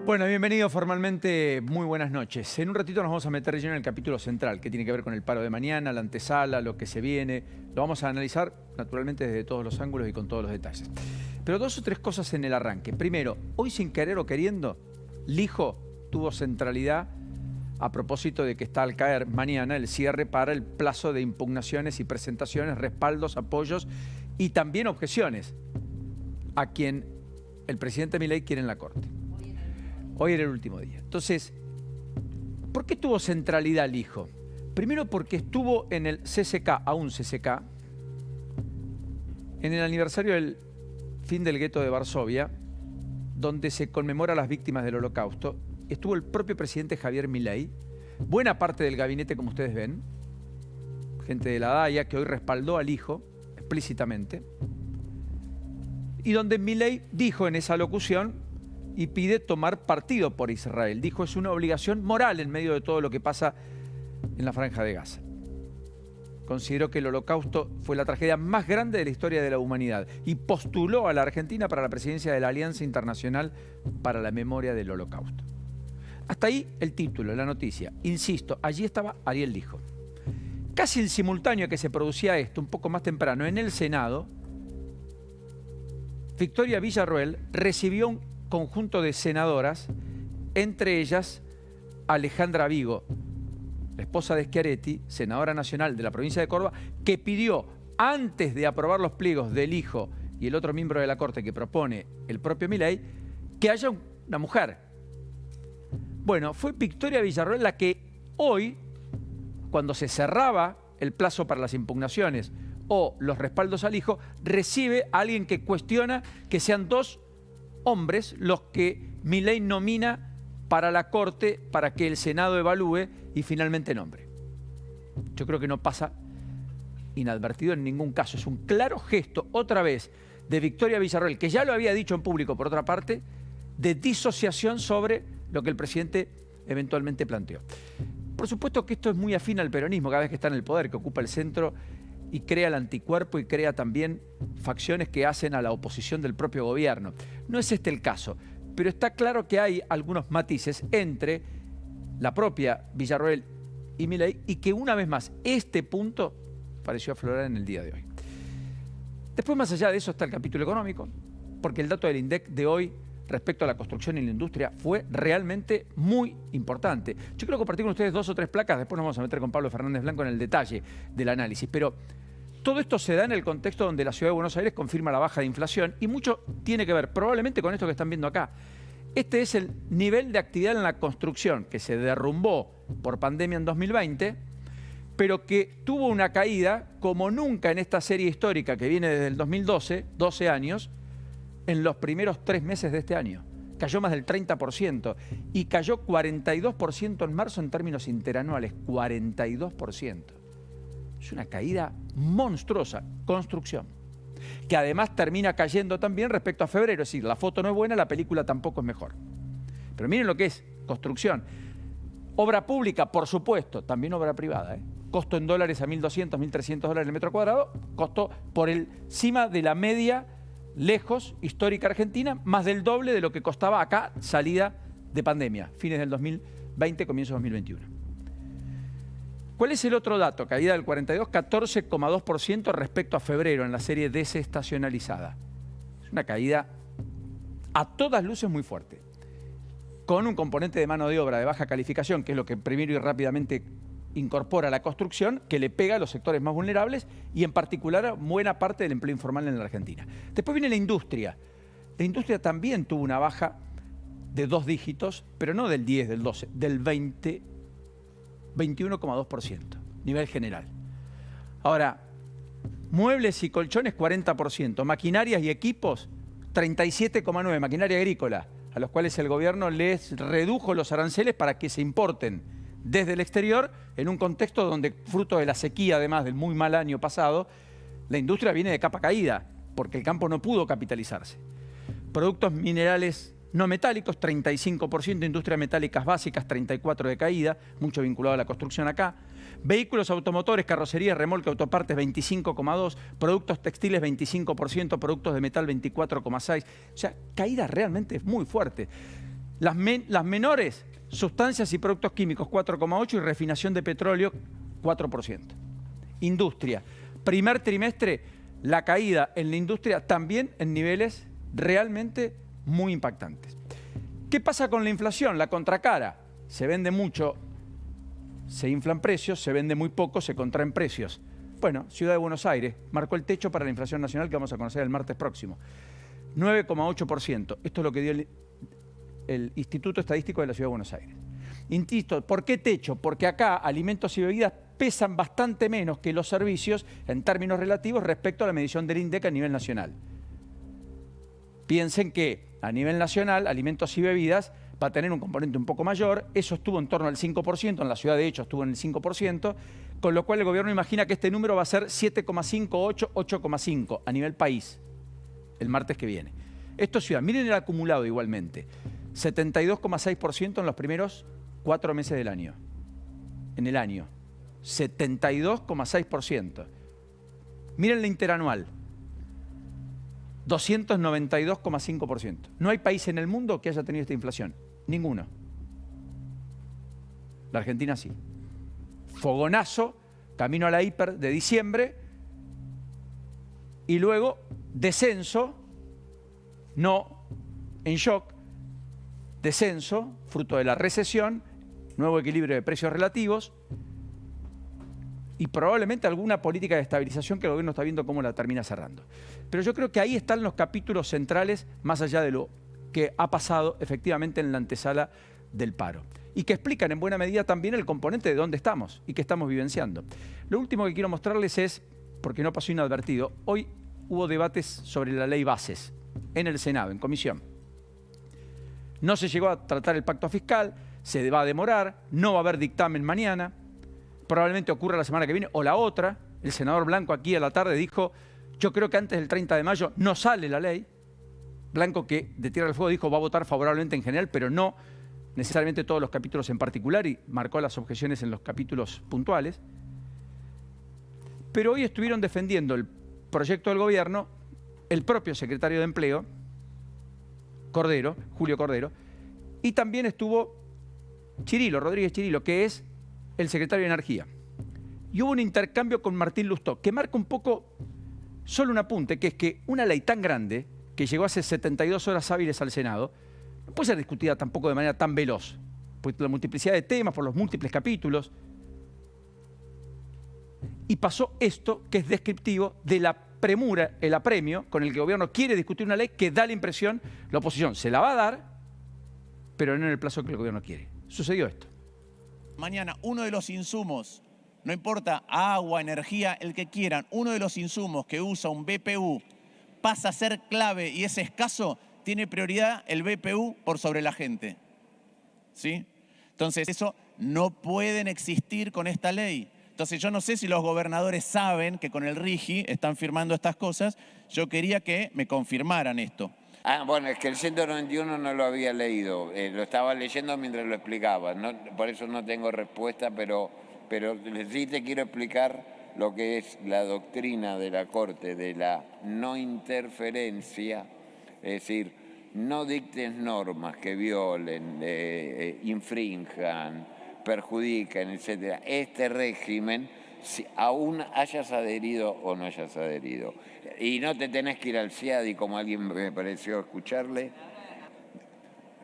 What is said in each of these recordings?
Bueno, bienvenido formalmente, muy buenas noches. En un ratito nos vamos a meter lleno en el capítulo central, que tiene que ver con el paro de mañana, la antesala, lo que se viene. Lo vamos a analizar, naturalmente, desde todos los ángulos y con todos los detalles. Pero dos o tres cosas en el arranque. Primero, hoy sin querer o queriendo, Lijo tuvo centralidad a propósito de que está al caer mañana el cierre para el plazo de impugnaciones y presentaciones, respaldos, apoyos y también objeciones a quien el presidente Milei quiere en la Corte. Hoy era el último día. Entonces, ¿por qué tuvo centralidad Lijo? Primero porque estuvo en el CCK, aún CCK, en el aniversario del fin del gueto de Varsovia, donde se conmemora a las víctimas del Holocausto. Estuvo el propio presidente Javier Milei, buena parte del gabinete, como ustedes ven, gente de la DAIA, que hoy respaldó al Lijo explícitamente, y donde Milei dijo en esa locución y pide tomar partido por Israel. Dijo, es una obligación moral en medio de todo lo que pasa en la Franja de Gaza. Consideró que el Holocausto fue la tragedia más grande de la historia de la humanidad y postuló a la Argentina para la presidencia de la Alianza Internacional para la Memoria del Holocausto. Hasta ahí el título, la noticia. Insisto, allí estaba Ariel Lijo. Casi en simultáneo que se producía esto, un poco más temprano, en el Senado, Victoria Villarroel recibió un conjunto de senadoras, entre ellas Alejandra Vigo, la esposa de Schiaretti, senadora nacional de la provincia de Córdoba, que pidió, antes de aprobar los pliegos del Lijo y el otro miembro de la Corte que propone el propio Milei, que haya una mujer. Bueno, fue Victoria Villarroel la que hoy, cuando se cerraba el plazo para las impugnaciones o los respaldos al Lijo, recibe a alguien que cuestiona que sean dos hombres los que Milei nomina para la Corte para que el Senado evalúe y finalmente nombre. Yo creo que no pasa inadvertido en ningún caso. Es un claro gesto, otra vez, de Victoria Villarroel, que ya lo había dicho en público por otra parte, de disociación sobre lo que el presidente eventualmente planteó. Por supuesto que esto es muy afín al peronismo, cada vez que está en el poder, que ocupa el centro y crea el anticuerpo y crea también facciones que hacen a la oposición del propio gobierno. No es este el caso, pero está claro que hay algunos matices entre la propia Villarroel y Milei y que una vez más este punto pareció aflorar en el día de hoy. Después, más allá de eso, está el capítulo económico, porque el dato del INDEC de hoy respecto a la construcción y la industria fue realmente muy importante. Yo quiero compartir con ustedes dos o tres placas, después nos vamos a meter con Pablo Fernández Blanco en el detalle del análisis, pero todo esto se da en el contexto donde la Ciudad de Buenos Aires confirma la baja de inflación y mucho tiene que ver probablemente con esto que están viendo acá. Este es el nivel de actividad en la construcción que se derrumbó por pandemia en 2020, pero que tuvo una caída como nunca en esta serie histórica que viene desde el 2012, 12 años, en los primeros 3 meses de este año. Cayó más del 30% y cayó 42% en marzo en términos interanuales, 42%. Es una caída monstruosa, construcción, que además termina cayendo también respecto a febrero. Es decir, la foto no es buena, la película tampoco es mejor. Pero miren lo que es construcción. Obra pública, por supuesto, también obra privada, Costo en dólares a $1.200, $1.300 el metro cuadrado, costo por encima de la media lejos, histórica argentina, más del doble de lo que costaba acá salida de pandemia, fines del 2020, comienzo del 2021. ¿Cuál es el otro dato? Caída del 42, 14,2% respecto a febrero en la serie desestacionalizada. Es una caída a todas luces muy fuerte, con un componente de mano de obra de baja calificación, que es lo que primero y rápidamente incorpora la construcción, que le pega a los sectores más vulnerables y en particular a buena parte del empleo informal en la Argentina. Después viene la industria. La industria también tuvo una baja de 2 dígitos, pero no del 10, del 12, del 21,2%, nivel general. Ahora, muebles y colchones 40%, maquinarias y equipos 37,9%, maquinaria agrícola, a los cuales el gobierno les redujo los aranceles para que se importen desde el exterior, en un contexto donde, fruto de la sequía, además del muy mal año pasado, la industria viene de capa caída, porque el campo no pudo capitalizarse. Productos minerales no metálicos, 35%, industria metálicas básicas, 34% de caída, mucho vinculado a la construcción acá. Vehículos automotores, carrocería, remolque, autopartes, 25,2%, productos textiles, 25%, productos de metal, 24,6%. O sea, caída realmente muy fuerte. Las menores, sustancias y productos químicos, 4,8%, y refinación de petróleo, 4%. Industria, primer trimestre, la caída en la industria también en niveles realmente muy impactantes. ¿Qué pasa con la inflación? La contracara. Se vende mucho, se inflan precios, se vende muy poco, se contraen precios. Bueno, Ciudad de Buenos Aires marcó el techo para la inflación nacional que vamos a conocer el martes próximo. 9,8%. Esto es lo que dio el Instituto Estadístico de la Ciudad de Buenos Aires. Insisto, ¿por qué techo? Porque acá alimentos y bebidas pesan bastante menos que los servicios en términos relativos respecto a la medición del INDEC a nivel nacional. Piensen que a nivel nacional, alimentos y bebidas va a tener un componente un poco mayor. Eso estuvo en torno al 5%, en la ciudad de hecho estuvo en el 5%, con lo cual el gobierno imagina que este número va a ser 7,5, 8, 8,5 a nivel país el martes que viene. Esto es ciudad. Miren el acumulado igualmente. 72,6% en los primeros 4 meses del año. En el año. 72,6%. Miren la interanual. 292,5%. No hay país en el mundo que haya tenido esta inflación. Ninguno. La Argentina sí. Fogonazo, camino a la hiper de diciembre, y luego descenso, no en shock, descenso, fruto de la recesión, nuevo equilibrio de precios relativos y probablemente alguna política de estabilización que el gobierno está viendo cómo la termina cerrando. Pero yo creo que ahí están los capítulos centrales, más allá de lo que ha pasado efectivamente en la antesala del paro. Y que explican en buena medida también el componente de dónde estamos y qué estamos vivenciando. Lo último que quiero mostrarles es, porque no pasó inadvertido, hoy hubo debates sobre la ley bases en el Senado, en comisión. No se llegó a tratar el pacto fiscal, se va a demorar, no va a haber dictamen mañana, probablemente ocurra la semana que viene o la otra. El senador Blanco aquí a la tarde dijo, yo creo que antes del 30 de mayo no sale la ley. Blanco, que de Tierra del Fuego dijo va a votar favorablemente en general, pero no necesariamente todos los capítulos en particular, y marcó las objeciones en los capítulos puntuales. Pero hoy estuvieron defendiendo el proyecto del gobierno el propio secretario de Empleo, Cordero, Julio Cordero, y también estuvo Chirilo, Rodríguez Chirilo, que es el secretario de Energía. Y hubo un intercambio con Martín Lustó, que marca un poco, solo un apunte, que es que una ley tan grande, que llegó hace 72 horas hábiles al Senado, no puede ser discutida tampoco de manera tan veloz, por la multiplicidad de temas, por los múltiples capítulos. Y pasó esto, que es descriptivo de la premura, el apremio con el que el gobierno quiere discutir una ley que da la impresión, la oposición se la va a dar, pero no en el plazo que el gobierno quiere. Sucedió esto. Mañana uno de los insumos, no importa, agua, energía, el que quieran, uno de los insumos que usa un BPU pasa a ser clave y es escaso, tiene prioridad el BPU por sobre la gente. ¿Sí? Entonces, eso no pueden existir con esta ley. Entonces, yo no sé si los gobernadores saben que con el RIGI están firmando estas cosas. Yo quería que me confirmaran esto. Bueno, es que el 191 no lo había leído, lo estaba leyendo mientras lo explicaba, ¿no? Por eso no tengo respuesta, pero sí te quiero explicar lo que es la doctrina de la Corte de la no interferencia, es decir, no dictes normas que violen, infrinjan, perjudiquen, etc. Este régimen, si aún hayas adherido o no hayas adherido. Y no te tenés que ir al CIADI, como alguien me pareció escucharle.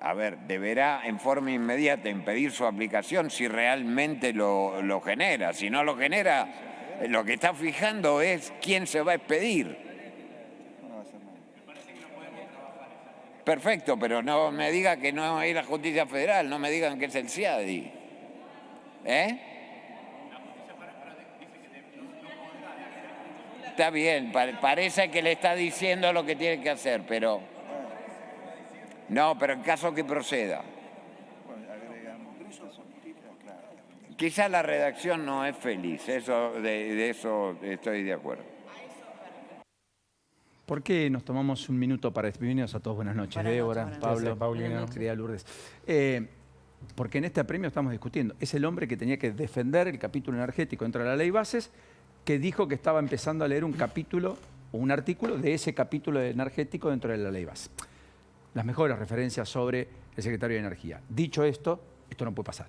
A ver, deberá en forma inmediata impedir su aplicación si realmente lo genera. Si no lo genera, lo que está fijando es quién se va a expedir. Perfecto, pero no me diga que no es la justicia federal, no me digan que es el CIADI. Está bien, parece que le está diciendo lo que tiene que hacer, pero... No, pero en caso que proceda. Quizá la redacción no es feliz, de eso estoy de acuerdo. ¿Por qué nos tomamos un minuto para despedirnos a todos? Buenas noches, Débora, Pablo, Paulina, querida Lourdes. Porque en este apremio estamos discutiendo. Es el hombre que tenía que defender el capítulo energético dentro de la ley bases, que dijo que estaba empezando a leer un capítulo o un artículo de ese capítulo energético dentro de la ley base. Las mejores referencias sobre el secretario de Energía. Dicho esto, esto no puede pasar.